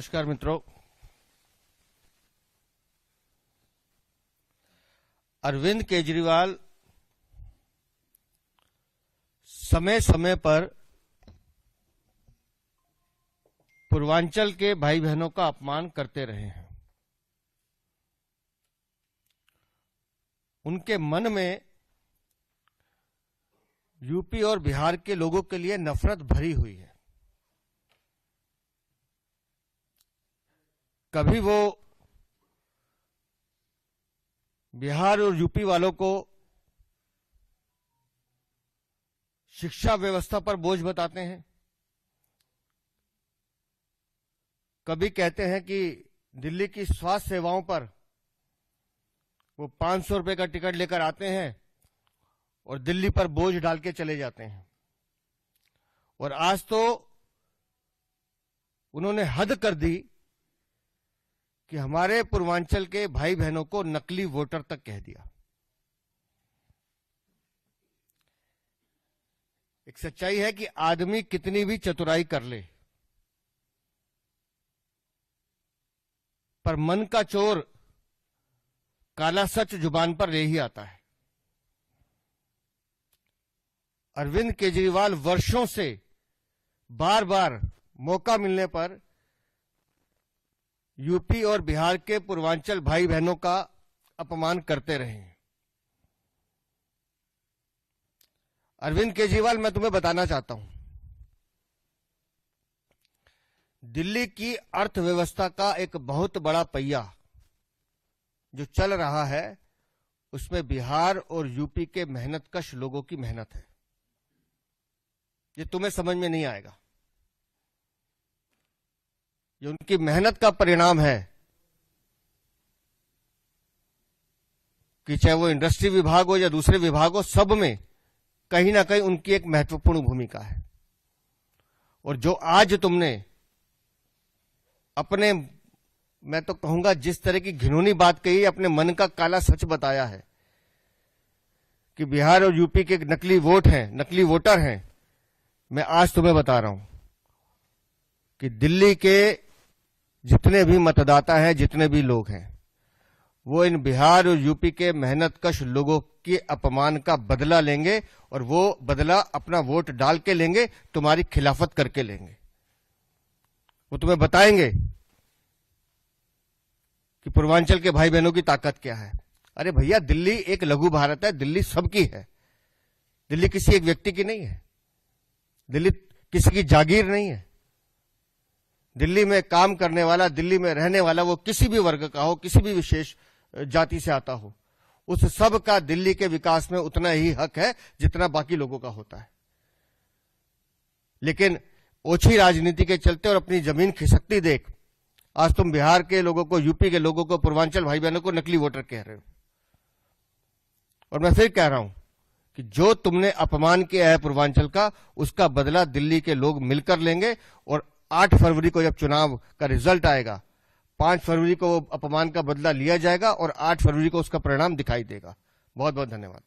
नमस्कार मित्रों। अरविंद केजरीवाल समय समय पर पूर्वांचल के भाई बहनों का अपमान करते रहे हैं। उनके मन में यूपी और बिहार के लोगों के लिए नफरत भरी हुई है। कभी वो बिहार और यूपी वालों को शिक्षा व्यवस्था पर बोझ बताते हैं, कभी कहते हैं कि दिल्ली की स्वास्थ्य सेवाओं पर वो 500 रुपए का टिकट लेकर आते हैं और दिल्ली पर बोझ डाल के चले जाते हैं। और आज तो उन्होंने हद कर दी कि हमारे पूर्वांचल के भाई बहनों को नकली वोटर तक कह दिया। एक सच्चाई है कि आदमी कितनी भी चतुराई कर ले, पर मन का चोर काला सच जुबान पर ले ही आता है। अरविंद केजरीवाल वर्षों से बार बार मौका मिलने पर यूपी और बिहार के पूर्वांचल भाई बहनों का अपमान करते रहे हैं। अरविंद केजरीवाल, मैं तुम्हें बताना चाहता हूं, दिल्ली की अर्थव्यवस्था का एक बहुत बड़ा पहिया जो चल रहा है, उसमें बिहार और यूपी के मेहनतकश लोगों की मेहनत है। ये तुम्हें समझ में नहीं आएगा। ये उनकी मेहनत का परिणाम है कि चाहे वो इंडस्ट्री विभाग हो या दूसरे विभाग हो, सब में कहीं ना कहीं उनकी एक महत्वपूर्ण भूमिका है। और जो आज तुमने अपने, मैं तो कहूंगा, जिस तरह की घिनौनी बात कही, अपने मन का काला सच बताया है कि बिहार और यूपी के नकली वोट हैं, नकली वोटर हैं, मैं आज तुम्हें बता रहा हूं कि दिल्ली के जितने भी मतदाता हैं, जितने भी लोग हैं, वो इन बिहार और यूपी के मेहनतकश लोगों के अपमान का बदला लेंगे। और वो बदला अपना वोट डाल के लेंगे, तुम्हारी खिलाफत करके लेंगे। वो तुम्हें बताएंगे कि पूर्वांचल के भाई बहनों की ताकत क्या है। अरे भैया, दिल्ली एक लघु भारत है, दिल्ली सबकी है। दिल्ली किसी एक व्यक्ति की नहीं है, दिल्ली किसी की जागीर नहीं है। दिल्ली में काम करने वाला, दिल्ली में रहने वाला, वो किसी भी वर्ग का हो, किसी भी विशेष जाति से आता हो, उस सब का दिल्ली के विकास में उतना ही हक है जितना बाकी लोगों का होता है। लेकिन ओछी राजनीति के चलते और अपनी जमीन खिसकती देख आज तुम बिहार के लोगों को, यूपी के लोगों को, पूर्वांचल भाई बहनों को नकली वोटर कह रहे हो। और मैं फिर कह रहा हूं कि जो तुमने अपमान किया है पूर्वांचल का, उसका बदला दिल्ली के लोग मिलकर लेंगे। और 8 फरवरी को जब चुनाव का रिजल्ट आएगा, 5 फरवरी को अपमान का बदला लिया जाएगा और 8 फरवरी को उसका परिणाम दिखाई देगा। बहुत बहुत धन्यवाद।